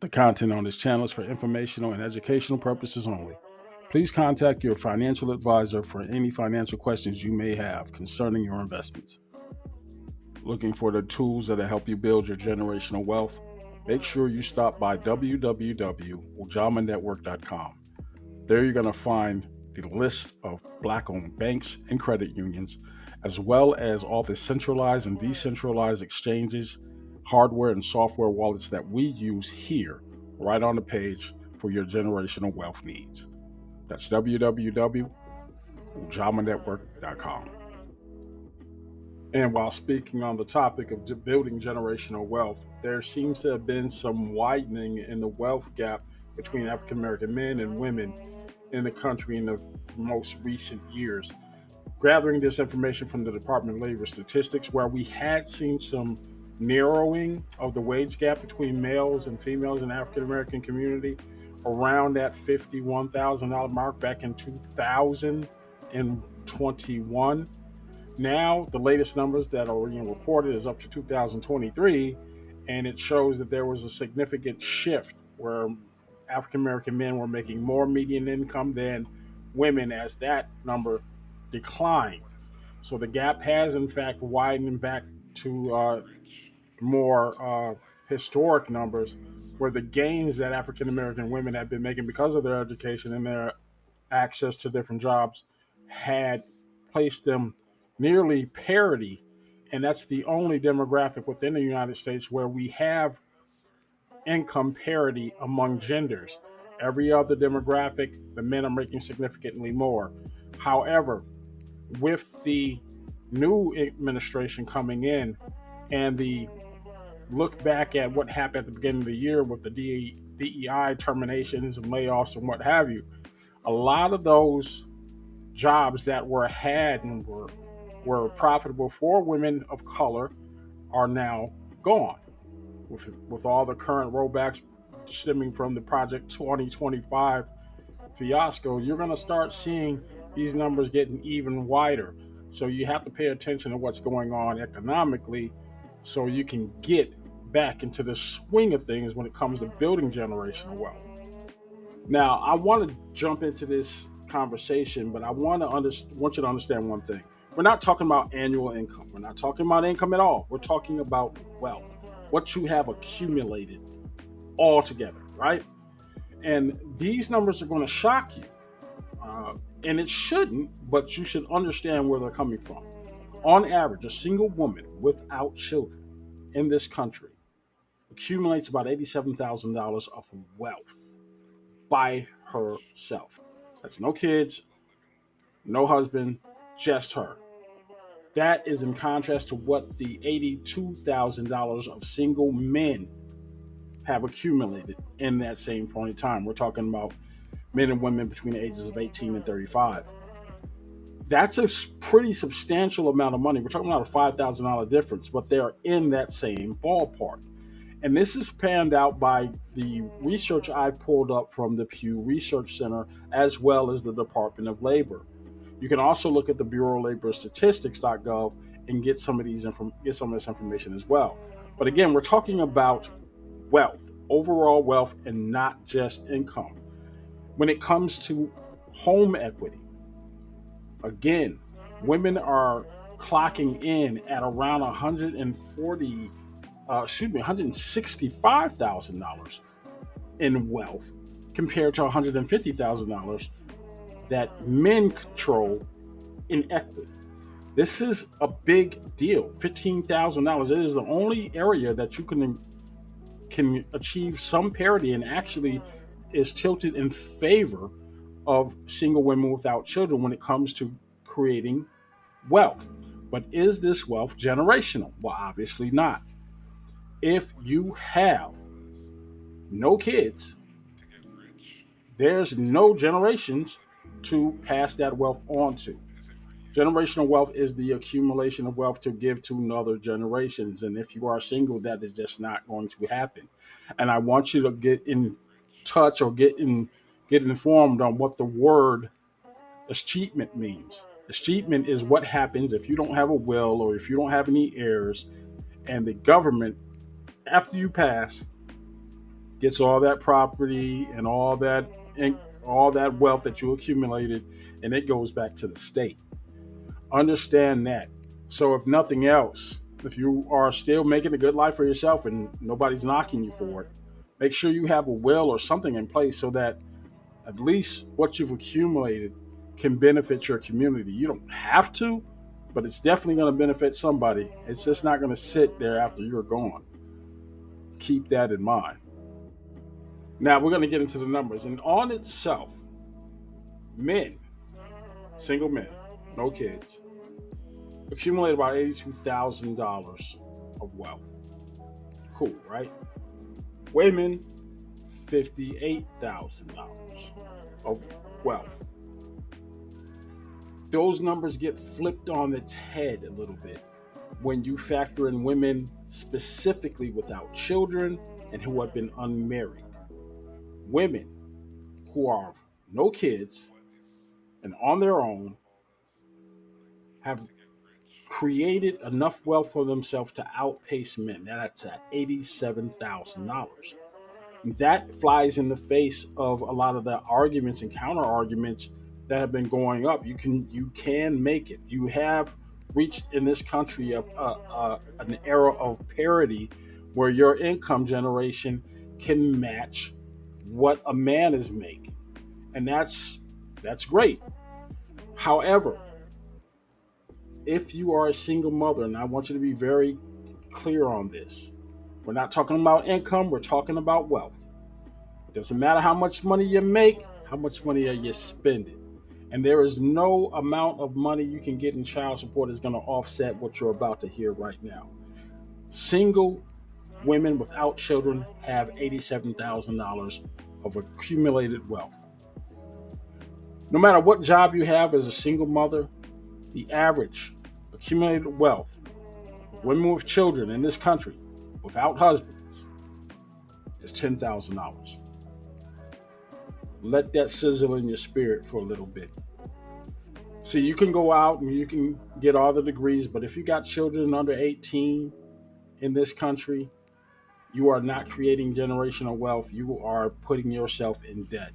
The content on this channel is for informational and educational purposes only. Please contact your financial advisor for any financial questions you may have concerning your investments. Looking for the tools that'll help you build your generational wealth? Make sure you stop by www.ujamaanetwork.com. There you're going to find the list of Black-owned banks and credit unions, as well as all the centralized and decentralized exchanges, hardware and software wallets that we use here, right on the page for your generational wealth needs. That's www.ujamaanetwork.com. And while speaking on the topic of building generational wealth, there seems to have been some widening in the wealth gap between African American men and women in the country in the most recent years. Gathering this information from the Department of Labor Statistics, where we had seen some narrowing of the wage gap between males and females in the African American community around that $51,000 mark back in 2021. Now, the latest numbers that are being reported is up to 2023, and it shows that there was a significant shift where African American men were making more median income than women as that number declined. So the gap has, in fact, widened back to more historic numbers, where the gains that African American women have been making because of their education and their access to different jobs had placed them nearly parity. And that's the only demographic within the United States where we have income parity among genders. Every other demographic, the men are making significantly more. However, with the new administration coming in and the look back at what happened at the beginning of the year with the DEI terminations and layoffs and what have you, a lot of those jobs that were had and were profitable for women of color are now gone. With all the current rollbacks stemming from the Project 2025 fiasco, you're going to start seeing these numbers getting even wider. So you have to pay attention to what's going on economically so you can get back into the swing of things when it comes to building generational wealth. Now, I want to jump into this conversation, but I want you to understand one thing. We're not talking about annual income. We're not talking about income at all. We're talking about wealth, what you have accumulated all together, right? And these numbers are going to shock you. And it shouldn't, but you should understand where they're coming from. On average, a single woman without children in this country accumulates about $87,000 of wealth by herself. That's no kids, no husband, just her. That is in contrast to what the $82,000 of single men have accumulated in that same point in time. We're talking about men and women between the ages of 18 and 35. That's a pretty substantial amount of money. We're talking about a $5,000 difference, but they're in that same ballpark. And this is panned out by the research I pulled up from the Pew Research Center, as well as the Department of Labor. You can also look at the Bureau of Labor Statistics.gov and get some of this information as well. But again, we're talking about wealth, overall wealth, and not just income. When it comes to home equity, again, women are clocking in at around $165,000 in wealth compared to $150,000 that men control in equity. This is a big deal. $15,000. It is the only area that you can achieve some parity and actually is tilted in favor of single women without children when it comes to creating wealth. But is this wealth generational? Well, obviously not. If you have no kids, there's no generations to pass that wealth on to. Generational wealth is the accumulation of wealth to give to other generations. And if you are single, that is just not going to happen. And I want you to get in touch or get informed on what the word escheatment means. Escheatment is what happens if you don't have a will or if you don't have any heirs, and the government, after you pass, gets all that property and all that wealth that you accumulated, and it goes back to the state. Understand that. So if nothing else, if you are still making a good life for yourself and nobody's knocking you for it, make sure you have a will or something in place so that at least what you've accumulated can benefit your community. You don't have to, but it's definitely going to benefit somebody. It's just not going to sit there after you're gone. Keep that in mind. Now we're going to get into the numbers. And on itself, men, single men, no kids, accumulate about $82,000 of wealth. Cool, right? Women, $58,000 of wealth. Those numbers get flipped on its head a little bit when you factor in women specifically without children and who have been unmarried. Women who are no kids and on their own have created enough wealth for themselves to outpace men. Now that's at $87,000. That flies in the face of a lot of the arguments and counter arguments that have been going up. You can make it. You have reached in this country an era of parity where your income generation can match what a man is making, and that's great. However, if you are a single mother, and I want you to be very clear on this, we're not talking about income, we're talking about wealth. It doesn't matter how much money you make, how much money are you spending. And there is no amount of money you can get in child support is going to offset what you're about to hear right now. Single women without children have $87,000 of accumulated wealth. No matter what job you have as a single mother, the average accumulated wealth of women with children in this country without husbands is $10,000. Let that sizzle in your spirit for a little bit. See, you can go out and you can get all the degrees, but if you got children under 18 in this country, you are not creating generational wealth. You are putting yourself in debt.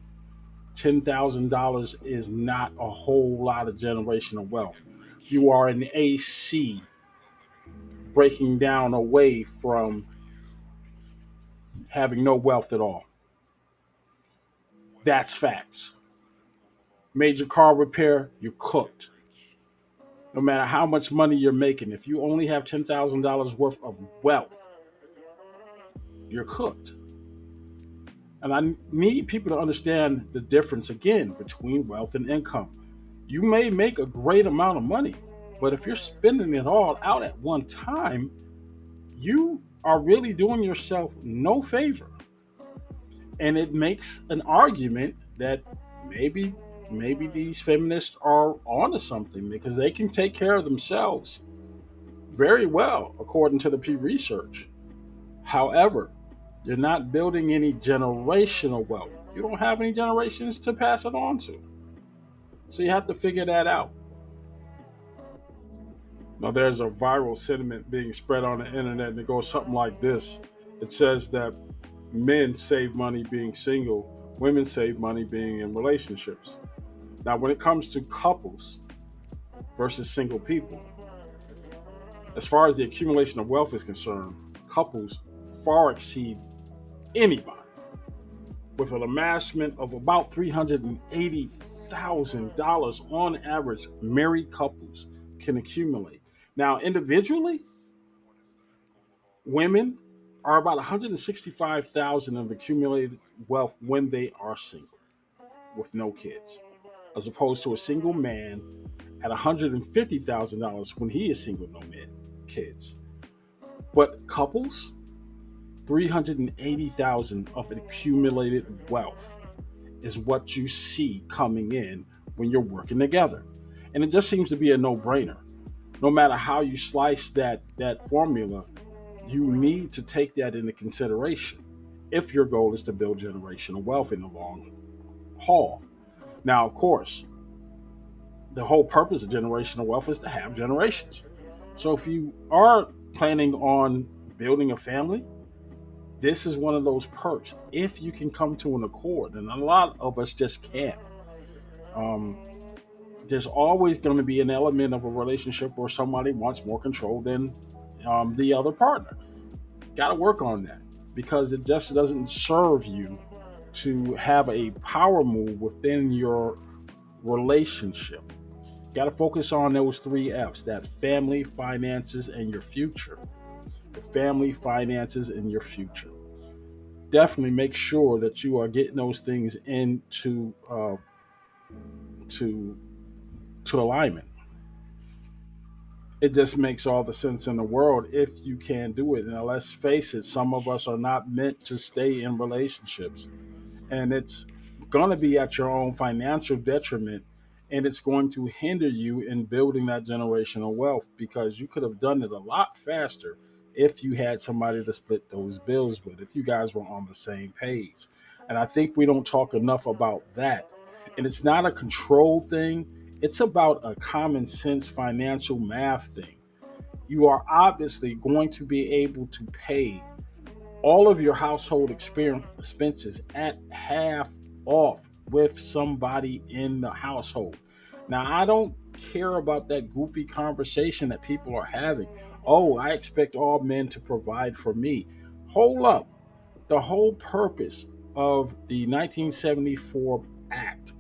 $10,000 is not a whole lot of generational wealth. You are an AC breaking down away from having no wealth at all. That's facts. Major car repair, you're cooked. No matter how much money you're making, if you only have $10,000 worth of wealth, you're cooked. And I need people to understand the difference again between wealth and income. You may make a great amount of money, but if you're spending it all out at one time, you are really doing yourself no favor. And it makes an argument that maybe maybe these feminists are onto something because they can take care of themselves very well according to the Pew Research. However, you're not building any generational wealth. You don't have any generations to pass it on to. So you have to figure that out. Now, there's a viral sentiment being spread on the internet, and it goes something like this. It says that men save money being single, women save money being in relationships. Now, when it comes to couples versus single people, as far as the accumulation of wealth is concerned, couples far exceed anybody with an amassment of about $380,000 on average. Married couples can accumulate. Now, individually, women are about 165,000 of accumulated wealth when they are single with no kids, as opposed to a single man at $150,000 when he is single, no kids. But couples, 380,000 of accumulated wealth is what you see coming in when you're working together. And it just seems to be a no-brainer. No matter how you slice that formula, you need to take that into consideration if your goal is to build generational wealth in the long haul. Now, of course, the whole purpose of generational wealth is to have generations. So if you are planning on building a family, This is one of those perks if you can come to an accord, and a lot of us just can't. Um, there's always going to be an element of a relationship where somebody wants more control than the other partner. Got to work on that because it just doesn't serve you to have a power move within your relationship. Got to focus on those three F's: that family, finances, and your future. The family, finances, and your future. Definitely make sure that you are getting those things into to to alignment. It just makes all the sense in the world if you can do it. And let's face it, some of us are not meant to stay in relationships, and it's going to be at your own financial detriment, and it's going to hinder you in building that generational wealth because you could have done it a lot faster if you had somebody to split those bills with, if you guys were on the same page. And I think we don't talk enough about that. And it's not a control thing, it's about a common sense financial math thing. You are obviously going to be able to pay all of your household experience expenses at half off with somebody in the household. Now, I don't care about that goofy conversation that people are having. Oh, I expect all men to provide for me. Hold up. The whole purpose of the 1974 Act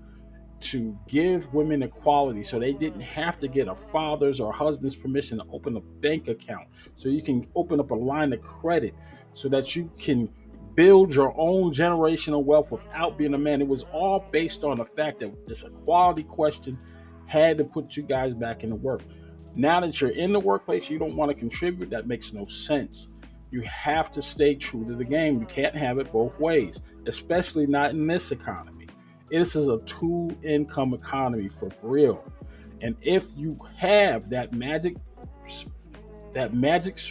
to give women equality so they didn't have to get a father's or husband's permission to open a bank account, so you can open up a line of credit so that you can build your own generational wealth without being a man. It was all based on the fact that this equality question had to put you guys back into work. Now that you're in the workplace, you don't want to contribute. That makes no sense. You have to stay true to the game. You can't have it both ways, especially not in this economy. This is a two income economy for real. And if you have that magic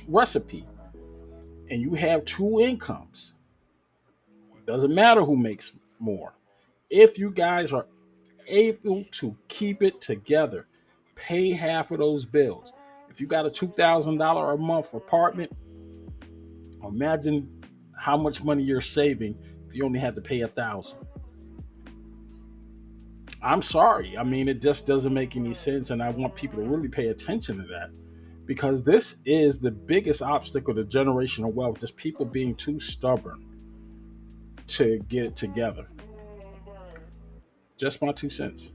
recipe and you have two incomes, doesn't matter who makes more. If you guys are able to keep it together, pay half of those bills. If you got a $2,000 a month apartment, imagine how much money you're saving if you only had to pay 1,000. I'm sorry. I mean, it just doesn't make any sense. And I want people to really pay attention to that because this is the biggest obstacle to generational wealth, just people being too stubborn to get it together. Just my 2 cents.